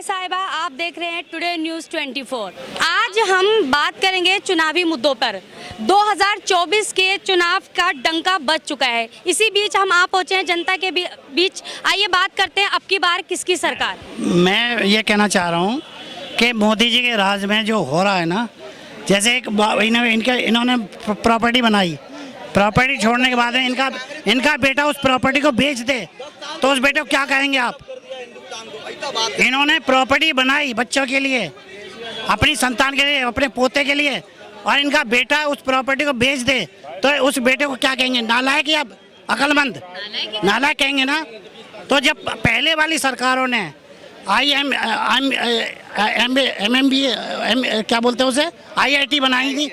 मैं साहिबा, आप देख रहे हैं टुडे न्यूज़ 24। आज हम बात करेंगे चुनावी मुद्दों पर। 2024 के चुनाव का डंका बज चुका है। इसी बीच हम आ पहुंचे हैं जनता के बीच। आइए बात करते हैं अब की बार किसकी सरकार। मैं ये कहना चाह रहा हूँ कि मोदी जी के राज में जो हो रहा है ना, जैसे इन्होंने प्रॉपर्टी बनाई, प्रॉपर्टी छोड़ने के बाद इनका बेटा उस प्रॉपर्टी को बेच दे तो उस बेटे को क्या कहेंगे आप? इन्होंने प्रॉपर्टी बनाई बच्चों के लिए, अपनी संतान के लिए, अपने पोते के लिए, और इनका बेटा उस प्रॉपर्टी को बेच दे तो उस बेटे को क्या कहेंगे? नालायक या अकलमंद? नालायक कहेंगे ना। तो जब पहले वाली सरकारों ने क्या बोलते हैं उसे, IIT बनाई थी,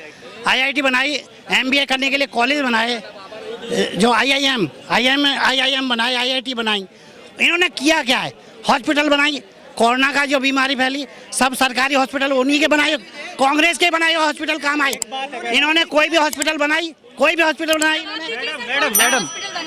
IIT बनाई, MBA करने के लिए कॉलेज बनाए, जो IIM बनाए, IIT बनाई। इन्होंने किया क्या है? हॉस्पिटल बनाई। कोरोना का जो बीमारी फैली, सब सरकारी हॉस्पिटल उन्हीं के बनाए, कांग्रेस के बनाए हॉस्पिटल काम आए। इन्होंने कोई भी हॉस्पिटल बनाई?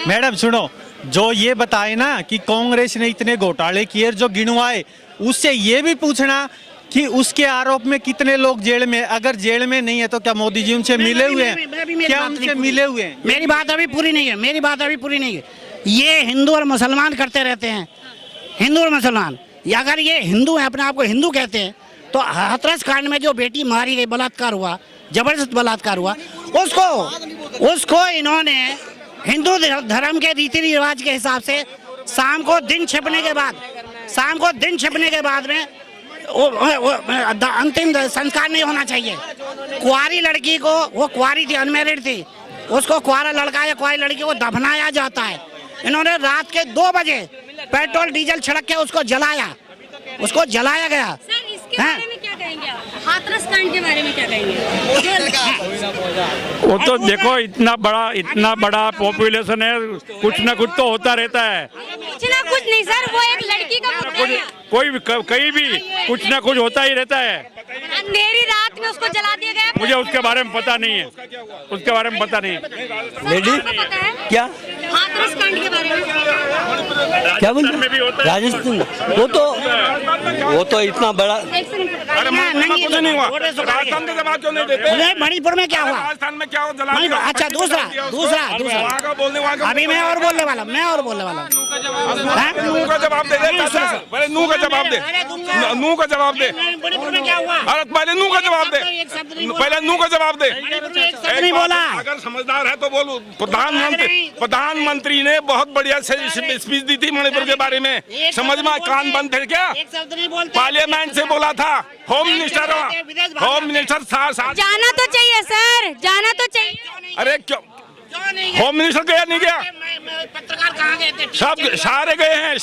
मैडम सुनो, जो ये बताए ना कि कांग्रेस ने इतने घोटाले किए जो गिनवाए, उससे ये भी पूछना कि उसके आरोप में कितने लोग जेल में, अगर जेल में नहीं है तो क्या मोदी जी उनसे मिले हुए हैं? क्या उनसे मिले हुए हैं? मेरी बात अभी पूरी नहीं है। ये हिंदू और मुसलमान करते रहते हैं, हिंदू और मुसलमान। अगर ये हिंदू है, अपने आप को हिंदू कहते हैं, तो हाथरस कांड में जो बेटी मारी गई, बलात्कार हुआ, जबरदस्त बलात्कार हुआ, उसको इन्होंने हिंदू धर्म के रीति रिवाज के हिसाब से शाम को दिन छिपने के बाद में अंतिम संस्कार नहीं होना चाहिए। कुंवारी लड़की को, वो कुंवारी थी, अनमैरिड थी, उसको कुंवारा लड़का या कुंवारी लड़की को दफनाया जाता है। इन्होंने रात के 2 बजे पेट्रोल डीजल छिड़क के उसको जलाया गया। सर, इसके बारे में क्या कहेंगे आप? हाथरस कांड के बारे में क्या कहेंगे? वो तो देखो, इतना बड़ा पॉपुलेशन है, कुछ ना कुछ तो होता रहता है। कुछ ना कुछ नहीं सर, वो एक लड़की का मुद्दा है। कहीं भी कुछ ना कुछ होता ही रहता है। अंधेरी रात में उसको जला दिया गया। मुझे उसके बारे में पता नहीं है, लेडी क्या हाथरस कांड के बारे में क्या बोल राजस्थान? वो तो इतना बड़ा। मणिपुर में क्या हुआ? राजस्थान में क्या हुआ? अच्छा, दूसरा अभी मैं और बोलने वाला नू का जवाब दे, पहले नू का जवाब दे। मणिपुर में क्या हुआ? पहले नू का जवाब दे, नहीं बोला। अगर समझदार है तो बोलो। प्रधानमंत्री ने बहुत बढ़िया स्पीच दी थी मणिपुर के बारे में। समझ में कान बंद थे क्या? पार्लियामेंट से बोला था। होम मिनिस्टर जाना तो चाहिए सर, जाना तो चाहिए। अरे क्यों होम मिनिस्टर गया नहीं गया? पत्रकार कहाँ गए थे? सब सारे गए हैं।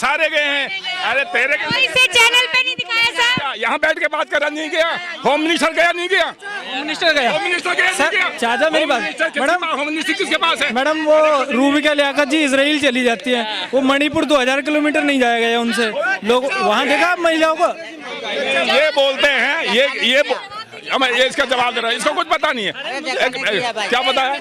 अरे तेरे इसे चैनल पे नहीं दिखाया सर। यहाँ बैठ के बात कर नहीं गया? होम मिनिस्टर गया नहीं गया? होम मिनिस्टर गया। चाचा मेरी बात, मैडम होम मिनिस्टर किसके पास है? मैडम वो रूबिका लियाकत जी इजराइल चली जाती है, वो मणिपुर 2000 किलोमीटर नहीं जाया गया उनसे। लोग वहाँ देखा महिलाओं को ये बोलते हैं, ये इसका जवाब दे रहा है, इसको कुछ पता नहीं है। क्या पता है?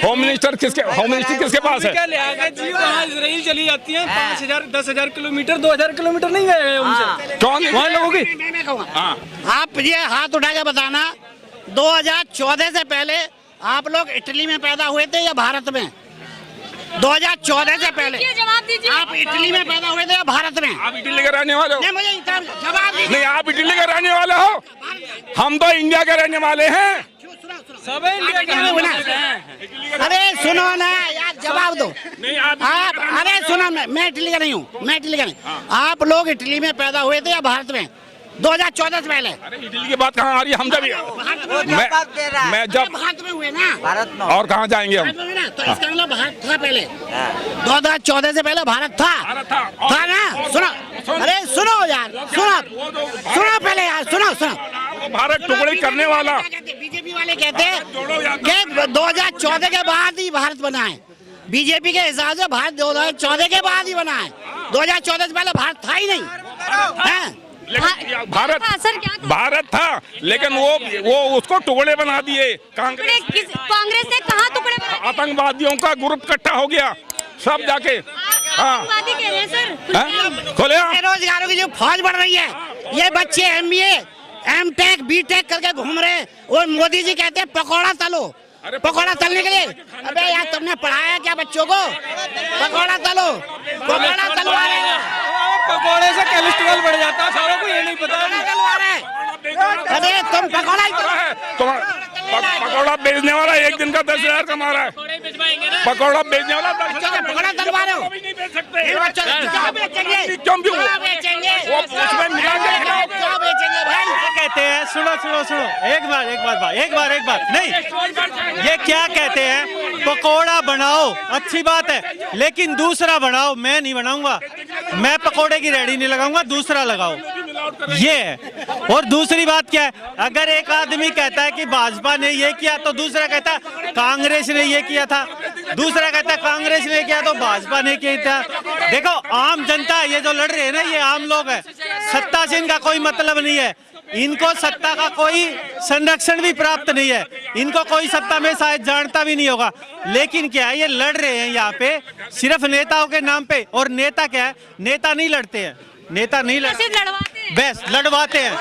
होम मिनिस्टर किसके पास है? लियाकत जी वहाँ इजराइल चली जाती है, 5000 10,000 किलोमीटर 2000 किलोमीटर नहीं गए उनसे। कौन वहाँ लोगों की? मैं कहूँगा, आप ये हाथ उठा के बताना, 2014 से पहले आप लोग इटली में पैदा हुए थे या भारत में? 2014 से पहले जवाब दीजिए। आप इटली में पैदा हुए थे या भारत में? आप इटली के रहने वाले हो? नहीं, मुझे जवाब दीजिए। नहीं, आप इटली के रहने वाले हो? हम तो इंडिया के रहने वाले हैं। सब इंडिया के अरे सुनो ना यार, जवाब दो। नहीं आप अरे सुनो, मैं इटली का नहीं हूँ, आप लोग इटली में पैदा हुए थे या भारत में 2014 से पहले? अरे इटली की बात कहाँ आ रही है? हम जब मैं जब भारत में हुए ना, भारत में और कहाँ जाएंगे हम? तो इसका मतलब भारत था पहले। 2014 से पहले भारत था ना? सुनो, अरे सुनो यार, सुनो पहले यार, सुनो। भारत टुकड़ी करने वाला। बीजेपी वाले कहते हैं कि 2014 के बाद ही भारत बना है। बीजेपी के हिसाब से भारत 2014 के बाद ही बना है। 2014 से पहले भारत था ही नहीं। भारत था, लेकिन वो उसको टुकड़े बना दिए। कांग्रेस ने कहाँ टुकड़े बनाए? आतंकवादियों का ग्रुप इकट्ठा हो गया, सब जाके। आतंकवादी कह रहे हैं सर। खोले बेरोजगारों की जो फौज बढ़ रही है, ये बच्चे MBA M.Tech B.Tech करके घूम रहे हैं। वो मोदी जी कहते हैं पकौड़ा तलो, पकौड़ा तलने के लिए। अबे यार तुमने पढ़ाया क्या बच्चों को? पकौड़ा तलो, पकौड़ा तलवा रहे हैं। पकौड़े से कोलेस्ट्रॉल बढ़ जाता है, सारों को ये नहीं पता। तलवा रहे हैं। अरे तुम पकौड़ा ही पकौड़ा बेचने वाला एक दिन का 10,000 कमा रहा है। पकौड़ा बेचने वाला पकौड़ा तलवा रहे हो। क्यों बेचेंगे? क्यों बेचेंगे? वो उसमें मिला के खिलाओ। क्यों बेचेंगे भाई? कहते हैं, सुनो एक बार नहीं, ये क्या कहते हैं, पकोड़ा बनाओ अच्छी बात है, लेकिन दूसरा बनाओ। मैं नहीं बनाऊंगा, मैं पकोड़े की रेडी नहीं लगाऊंगा, दूसरा लगाओ, ये है। और दूसरी बात क्या है, अगर एक आदमी कहता है कि भाजपा ने ये किया तो दूसरा कहता है कांग्रेस ने ये किया था, दूसरा कहता है कांग्रेस ने किया तो भाजपा ने किया था। देखो आम जनता ये जो लड़ रहे हैं ना, ये आम लोग हैं, सत्ता से इनका कोई मतलब नहीं है, इनको सत्ता का कोई संरक्षण भी प्राप्त नहीं है, इनको कोई सत्ता में शायद जानता भी नहीं होगा, लेकिन क्या है, ये लड़ रहे हैं यहाँ पे सिर्फ नेताओं के नाम पे। और नेता क्या है, नेता नहीं लड़ते हैं, नेता नहीं लड़ते, बस लड़वाते हैं।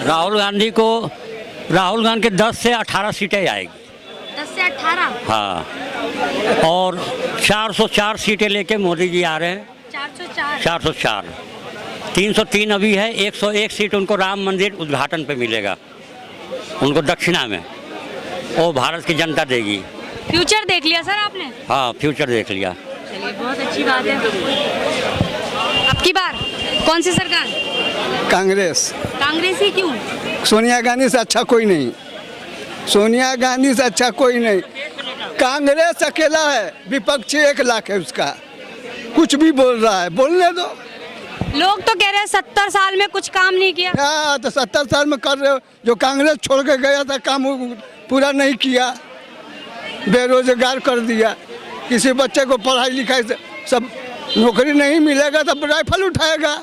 राहुल गांधी के 10 से 18 सीटें आएगी। 10 से 18? हाँ, और 404 सीटें लेके मोदी जी आ रहे हैं। 404, 303 अभी है, 101 सीट उनको राम मंदिर उद्घाटन पे मिलेगा, उनको दक्षिणा में, वो भारत की जनता देगी। फ्यूचर देख लिया सर आपने? हाँ, फ्यूचर देख लिया। चलिए बहुत अच्छी बात है। अब की बार कौन सी सरकार? कांग्रेस। कांग्रेस ही क्यों? सोनिया गांधी से अच्छा कोई नहीं, सोनिया गांधी से अच्छा कोई नहीं। कांग्रेस अकेला है, विपक्षी 1 लाख है उसका, कुछ भी बोल रहा है, बोलने दो। लोग तो कह रहे हैं 70 साल में कुछ काम नहीं किया। क्या तो 70 साल में कर रहे हो, जो कांग्रेस छोड़ के गया था काम पूरा नहीं किया, बेरोजगार कर दिया, किसी बच्चे को पढ़ाई लिखाई से सब नौकरी नहीं मिलेगा तो राइफल उठाएगा।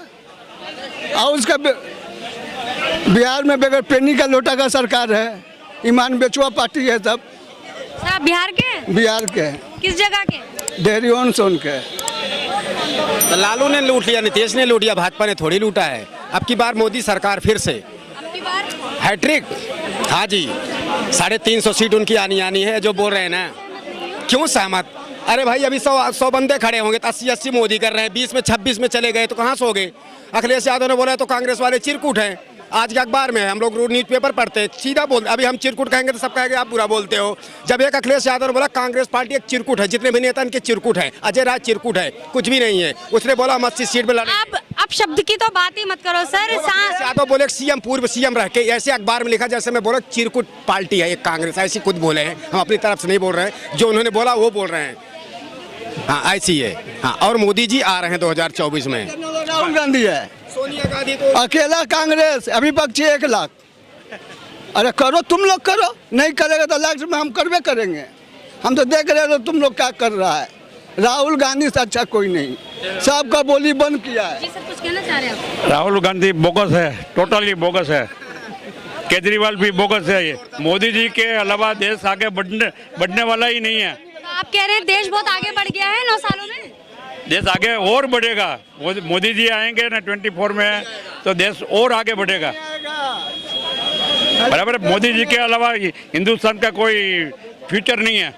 और उसका बिहार में बगैर पेनी का लोटा का सरकार है, ईमान बेचुआ पार्टी है सब। आप बिहार के? बिहार के। किस जगह के? डेहरी ऑन सोन के। तो लालू ने लूट लिया, नीतीश ने लूट लिया, भाजपा ने थोड़ी लूटा है। अब की बार मोदी सरकार फिर से अब की बार हैट्रिक। हाँ जी, 350 सीट उनकी आनी है। जो बोल रहे हैं ना, क्यों सहमत? अरे भाई अभी 100 बंदे खड़े होंगे तो 80 मोदी कर रहे हैं, 20 में 26 में चले गए तो कहाँ सो गए? अखिलेश यादव ने बोला तो कांग्रेस वाले चिरकुट हैं। आज के अखबार में हम लोग न्यूज़पेपर पढ़ते हैं, सीधा बोलते। अभी हम चिरकुट कहेंगे तो सब कहेंगे आप बुरा बोलते हो। जब एक अखिलेश यादव ने बोला कांग्रेस पार्टी एक चिरकुट है, जितने भी नेता इनके चिरकुट है, अजय राय चिरकुट है, कुछ भी नहीं है। उसने बोला हम 80 सीट में लड़े। अब शब्द की तो बात ही मत करो सर। यादव बोले सीएम, पूर्व सीएम रह के, ऐसे अखबार में लिखा जैसे मैं बोला चिरकुट पार्टी है एक कांग्रेस, ऐसी खुद बोले हैं, हम अपनी तरफ से नहीं बोल रहे हैं, जो उन्होंने बोला वो बोल रहे हैं। हाँ ऐसी है। हाँ, और मोदी जी आ रहे हैं 2024 में। राहुल गांधी है, सोनिया गांधी तो अकेला कांग्रेस, अविपक्षी 1 लाख। अरे करो, तुम लोग करो, नहीं करेगा तो लास्ट में हम करवे करेंगे। हम तो देख रहे हो तुम लोग क्या कर रहा है। राहुल गांधी से अच्छा कोई नहीं, सबका बोली बंद किया है। जी सर, कुछ कहना चाह रहे हैं आप? राहुल गांधी बोगस है, टोटली बोगस है। केजरीवाल भी बोगस है। ये मोदी जी के अलावा देश आगे बढ़ने वाला ही नहीं है। आप कह रहे हैं देश बहुत आगे बढ़ गया है 9 सालों में? देश आगे और बढ़ेगा। मोदी जी आएंगे ना 24 में तो देश और आगे बढ़ेगा। बराबर, मोदी जी के अलावा हिंदुस्तान का कोई फ्यूचर नहीं है।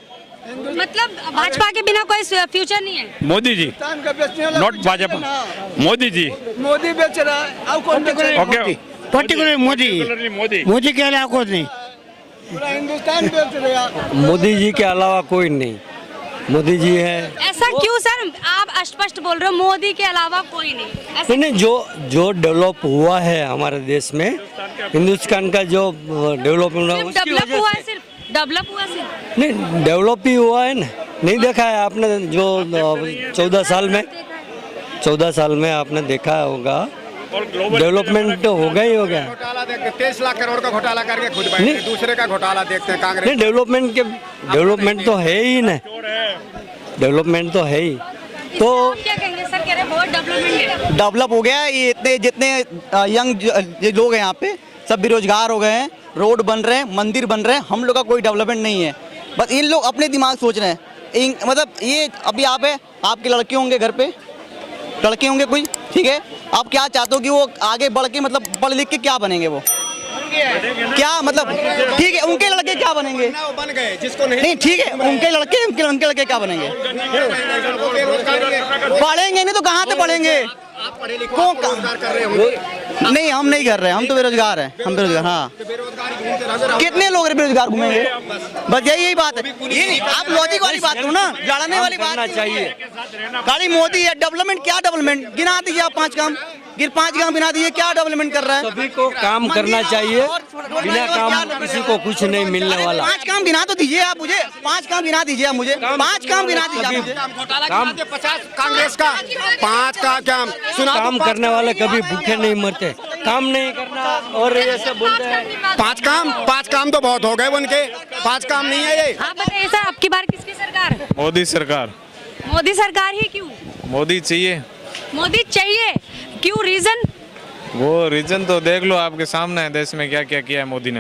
मतलब भाजपा के बिना कोई फ्यूचर नहीं है? मोदी जी, नॉट भाजपा, मोदी जी। मोदी बेच रहा है, और कौन बेच रहा है? ओके, पर्टिकुलर मोदी के अलावा कुछ नहीं, पूरा हिंदुस्तान बेच रहा है। मोदी जी के अलावा कोई नहीं, मोदी जी है। ऐसा क्यों सर, आप स्पष्ट बोल रहे हो मोदी के अलावा कोई नहीं? ऐसा नहीं, जो डेवलप हुआ है हमारे देश में, हिंदुस्तान का जो डेवलपमेंट हुआ, उसकी डेवलप वजह हुआ से- है, सिर्फ डेवलप हुआ सिर्फ? नहीं, डेवलप ही हुआ है ना। नहीं देखा है आपने, जो 14 साल में आपने देखा होगा, डेवलपमेंट तो होगा ही होगा। घोटाला देखते, 23 लाख करोड़ का घोटाला करके खुद बैठे, दूसरे का घोटाला देखते हैं कांग्रेस। नहीं, डेवलपमेंट तो है ही ना, डेवलपमेंट तो है ही। तो आप क्या कहेंगे सर? कह रहे हैं बहुत डेवलपमेंट है। डेवलप हो गया है। ये इतने जितने यंग लोग हैं यहाँ पे, सब बेरोजगार हो गए हैं, रोड बन रहे हैं, मंदिर बन रहे हैं, हम लोग का कोई डेवलपमेंट नहीं है। बस इन लोग अपने दिमाग सोच रहे हैं। मतलब ये अभी आप है, आपके लड़के होंगे घर पे, लड़के होंगे कोई, ठीक है, आप क्या चाहते हो कि वो आगे बढ़ के मतलब पढ़ लिख के क्या बनेंगे वो, क्या मतलब, ठीक है उनके लड़के क्या बनेंगे, बन गए जिसको नहीं ठीक है उनके लड़के क्या बनेंगे, पढ़ेंगे नहीं तो कहाँ से पढ़ेंगे, कौन कर रहे हो? नहीं हम नहीं कर रहे, हम तो बेरोजगार हैं, हम बेरोजगार। हाँ कितने लोग बेरोजगार घूमेंगे, बस यही बात है। ये आप लॉजिक वाली बात करो ना, जड़ने वाली बात चाहिए। खाली मोदी है, डेवलपमेंट क्या डेवलपमेंट गिना दीजिए आप, 5 काम 5 काम गिना दीजिए, क्या डेवलपमेंट कर रहा है। सभी को काम करना चाहिए, बिना काम किसी को कुछ नहीं मिलने वाला। 5 काम गिना तो दीजिए आप मुझे, 5 काम गिना दीजिए आप मुझे, 5 काम गिना दीजिए आप मुझे। काम 50 कांग्रेस का 5 का क्या काम करने वाले कभी भूखे नहीं मरते, काम नहीं करना और ऐसे बोलते हैं 5 काम तो बहुत हो गए उनके, 5 काम नहीं है ये। आप बताइए सर, अब की बार किसकी सरकार? मोदी सरकार। मोदी सरकार ही क्यों? मोदी चाहिए। मोदी चाहिए क्यों, रीजन? वो रीजन तो देख लो, आपके सामने है देश में क्या क्या किया है मोदी ने।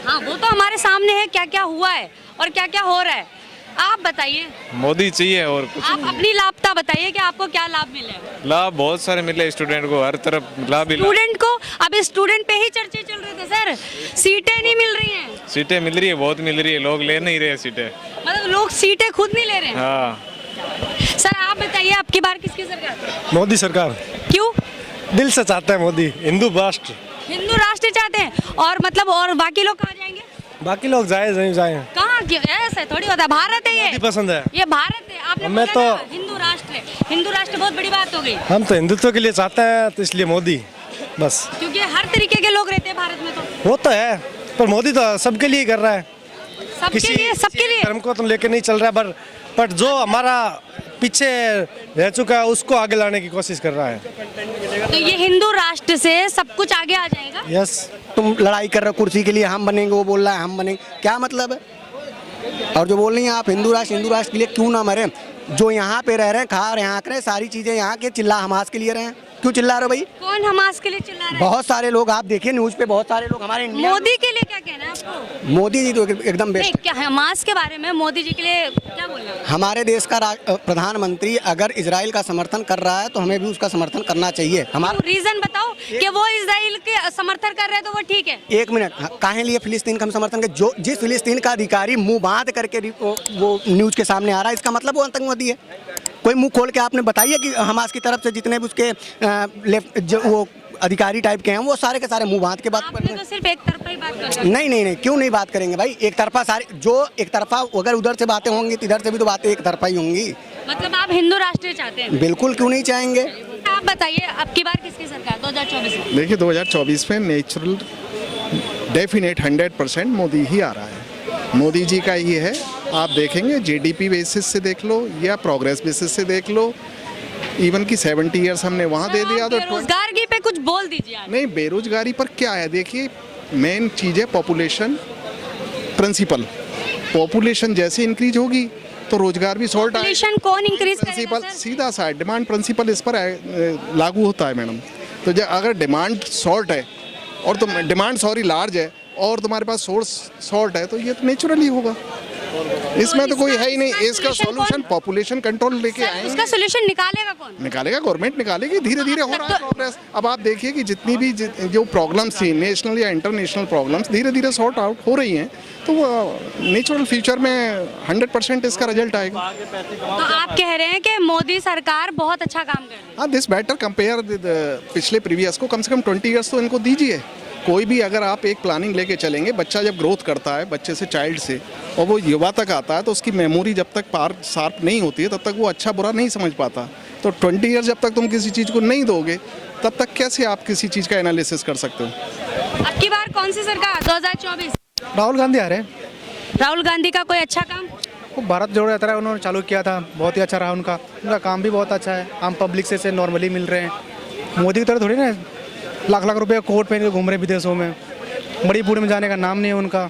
हाँ वो तो हमारे सामने है, क्या क्या हुआ है और क्या क्या हो रहा है। आप बताइए, मोदी चाहिए और कुछ आप अपनी लापता बताइए कि आपको क्या लाभ मिले। लाभ बहुत सारे मिले स्टूडेंट को, हर तरफ लाभ ही लाभ। स्टूडेंट को, अब स्टूडेंट पे ही चर्चे चल रहे थे सर, सीटें नहीं मिल रही हैं। सीटें मिल रही है, बहुत मिल रही है, लोग ले नहीं रहे सीटें। मतलब लोग सीटें खुद नहीं ले रहे हैं। हाँ सर आप बताइए, अब की बार किसकी सरकार? मोदी सरकार। क्यों? दिल से चाहते हैं मोदी, हिंदू राष्ट्र। हिंदू राष्ट्र चाहते हैं, और मतलब और बाकी लोग कहाँ जाएंगे? बाकी लोग जाए नहीं जाए, कहाँ, ऐसा थोड़ी होता है, भारत है ये, पसंद है। ये भारत है। आपने मैं बोला तो ना, हिंदू राष्ट्र है, हिंदू राष्ट्र बहुत बड़ी बात हो गई। हम तो हिंदुत्व के लिए चाहते हैं, तो इसलिए मोदी बस। क्योंकि हर तरीके के लोग रहते हैं भारत में, तो वो तो है, पर मोदी तो सबके लिए कर रहा है, सबके लिए धर्म को तो लेके नहीं चल रहा है, बट जो हमारा पीछे रह चुका है उसको आगे लाने की कोशिश कर रहा है। तो ये हिंदू राष्ट्र से सब कुछ आगे आ जाएगा। यस। तुम लड़ाई कर रहे हो कुर्सी के लिए, हम बनेंगे, वो बोल रहा है हम बनेंगे, क्या मतलब है? और जो बोल रही हैं आप हिंदू राष्ट्र के लिए क्यों ना मरे, जो यहाँ पे रह रहे हैं, खा रहे हैं, आंक रहे हैं, सारी चीजें यहाँ के, चिल्ला हमास के लिए रहे हैं, क्यों चिल्ला रहे हो भाई? कौन हमास के लिए चिल्ला रहा है? बहुत सारे लोग, आप देखिए न्यूज पे, बहुत सारे लोग हमारे इंडिया। मोदी के लिए क्या कहना है आपको? मोदी जी तो एकदम बेस्ट। क्या हमास के बारे में मोदी जी के लिए क्या बोलना है? हमारे देश का प्रधानमंत्री अगर इजराइल का समर्थन कर रहा है तो हमें भी उसका समर्थन करना चाहिए। हमारा रीजन बताओ कि वो इजराइल के समर्थन कर रहे हैं तो वो ठीक है। 1 मिनट, काहे लिए फिलिस्तीन का हम समर्थन कर, जो जिस फिलिस्तीन का अधिकारी मुंह बांध करके वो न्यूज के सामने आ रहा है, इसका मतलब वो आतंकवादी है। कोई मुंह खोल के आपने बताइए कि हमास की तरफ से जितने भी उसके लेफ्ट जो वो अधिकारी टाइप के हैं, वो सारे के सारे मुंह बांध के बात आपने तो सिर्फ एक तरफा ही बात कर। नहीं, क्यों नहीं बात करेंगे भाई? एक तरफा सारे, जो एक तरफा अगर उधर से बातें होंगी तो इधर से भी तो बातें एक तरफा ही होंगी। मतलब आप हिंदू राष्ट्र चाहते हैं? बिल्कुल, क्यों नहीं चाहेंगे। आप बताइए, अब की बार किसकी सरकार 2024 में? देखिए 2024 में नेचुरल डेफिनेट 100% मोदी ही आ रहा है। मोदी जी का ये है, आप देखेंगे जीडीपी बेसिस से देख लो या प्रोग्रेस बेसिस से देख लो, इवन की 70 ईयर्स हमने वहाँ दे दिया तो बेरोजगारी पे कुछ बोल दीजिए आप। नहीं, बेरोजगारी पर क्या है, देखिए मेन चीज़ है पॉपुलेशन प्रिंसिपल। पॉपुलेशन जैसे इंक्रीज होगी तो रोजगार भी सॉल्ट आएगा। पॉपुलेशन कौन इंक्रीज प्रिंसिपल सीधा सा डिमांड प्रिंसिपल इस पर लागू होता है मैडम। तो जब अगर डिमांड शॉर्ट है और तुम डिमांड लार्ज है और तुम्हारे पास सोर्स शॉर्ट है तो ये तो नेचुरली होगा, इसमें तो कोई है ही नहीं। इसका सॉल्यूशन पॉपुलेशन कंट्रोल लेके आएंगे। उसका सॉल्यूशन निकालेगा कौन? निकालेगा गवर्नमेंट, निकालेगी। धीरे धीरे हो रहा है प्रोग्रेस। अब आप देखिए कि जितनी भी जो प्रॉब्लम्स थी, नेशनल या इंटरनेशनल प्रॉब्लम्स, धीरे धीरे सॉर्ट आउट हो रही हैं, तो वो नेचुरल फ्यूचर में 100% इसका रिजल्ट आएगा। तो आप कह रहे हैं कि मोदी सरकार बहुत अच्छा काम कर रही है? हाँ, दिस बेटर कंपेयर पिछले प्रीवियस को, कम से कम 20 ईयर्स तो इनको दीजिए। कोई भी अगर आप एक प्लानिंग लेके चलेंगे, बच्चा जब ग्रोथ करता है, बच्चे से चाइल्ड से, और वो युवा तक आता है, तो उसकी मेमोरी जब तक शार्प नहीं होती है तब तक वो अच्छा बुरा नहीं समझ पाता। तो 20 ईयर जब तक तुम किसी चीज़ को नहीं दोगे तब तक कैसे आप किसी चीज़ का एनालिसिस कर सकते हो? अब की बार कौन सी सरकार 2024? राहुल गांधी आ रहे हैं। राहुल गांधी का कोई अच्छा काम? वो भारत जोड़ो यात्रा उन्होंने चालू किया था, बहुत ही अच्छा रहा उनका काम भी बहुत अच्छा है, आम पब्लिक से नॉर्मली मिल रहे हैं। मोदी की तरह थोड़ी ना लाख लाख रुपए कोट पहन के घूम रहे विदेशों में, मणिपुर में जाने का नाम नहीं है उनका।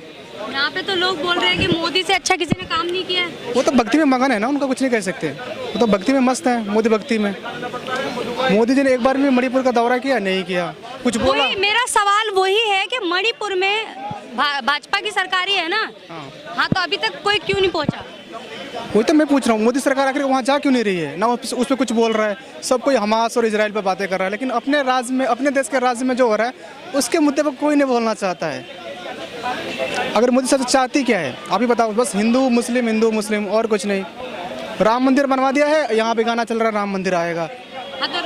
यहाँ पे तो लोग बोल रहे हैं कि मोदी से अच्छा किसी ने काम नहीं किया है। वो तो भक्ति में मगन है ना, उनका कुछ नहीं कह सकते। वो तो भक्ति में मस्त है, मोदी भक्ति में। मोदी जी ने एक बार भी मणिपुर का दौरा किया नहीं किया, कुछ बोला? मेरा सवाल वही है कि मणिपुर में भाजपा की सरकार ही है ना। हाँ तो अभी तक कोई क्यों नहीं पहुंचा? वही तो मैं पूछ रहा हूँ, मोदी सरकार आखिर वहाँ जा क्यों नहीं रही है ना? उस पर कुछ बोल रहा है, सब कोई हमास और इजराइल पे बातें कर रहा है, लेकिन अपने राज्य में, अपने देश के राज्य में जो हो रहा है उसके मुद्दे पर कोई नहीं बोलना चाहता है। अगर मोदी सरकार चाहती क्या है आप ही बताओ? बस हिंदू मुस्लिम और कुछ नहीं। राम मंदिर बनवा दिया है, यहाँ पे गाना चल रहा है राम मंदिर आएगा। हाँ तो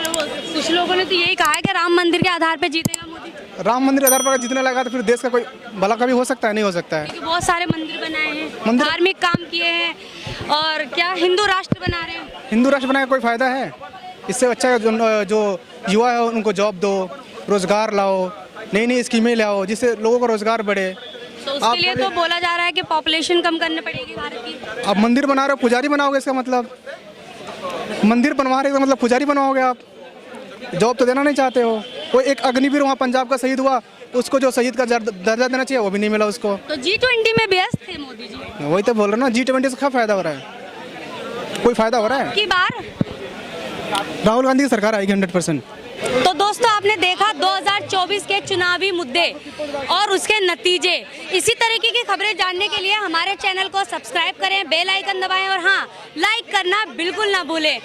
कुछ लोगों ने तो यही कहा है कि राम मंदिर के आधार पे जीतेगा मोदी। राम मंदिर के आधार पर जीतने लगा तो फिर देश का कोई भला कभी हो सकता है? नहीं हो सकता है। क्योंकि बहुत सारे मंदिर बनाए हैं, धार्मिक काम किए हैं, और क्या हिंदू राष्ट्र बना रहे हैं। हिंदू राष्ट्र बनाने का कोई फायदा है? इससे अच्छा है जो युवा है उनको जॉब दो, रोजगार लाओ, नई स्कीमें लाओ जिससे लोगों का रोजगार बढ़े। तो उसके लिए तो बोला जा रहा है कि पॉपुलेशन कम करनी पड़ेगी भारत की। आप मंदिर बना रहे हो, पुजारी बनाओगे, इसका मतलब मंदिर बनवा रहे हो मतलब पुजारी बनवाओगे आप? जॉब तो देना नहीं चाहते हो। कोई एक अग्निवीर वहाँ पंजाब का शहीद हुआ, उसको जो शहीद का दर्जा देना चाहिए वो भी नहीं मिला उसको। तो G20 में व्यस्त थे मोदी जी। वही तो बोल रहे ना, G20 से क्या फायदा हो रहा है? कोई फायदा हो रहा है? की बार राहुल गांधी की सरकार आएगी 100%। तो दोस्तों आपने देखा 2024 के चुनावी मुद्दे और उसके नतीजे। इसी तरीके की खबरें जानने के लिए हमारे चैनल को सब्सक्राइब करें, बेल आइकन दबाएं और हाँ, लाइक करना बिल्कुल ना भूलें।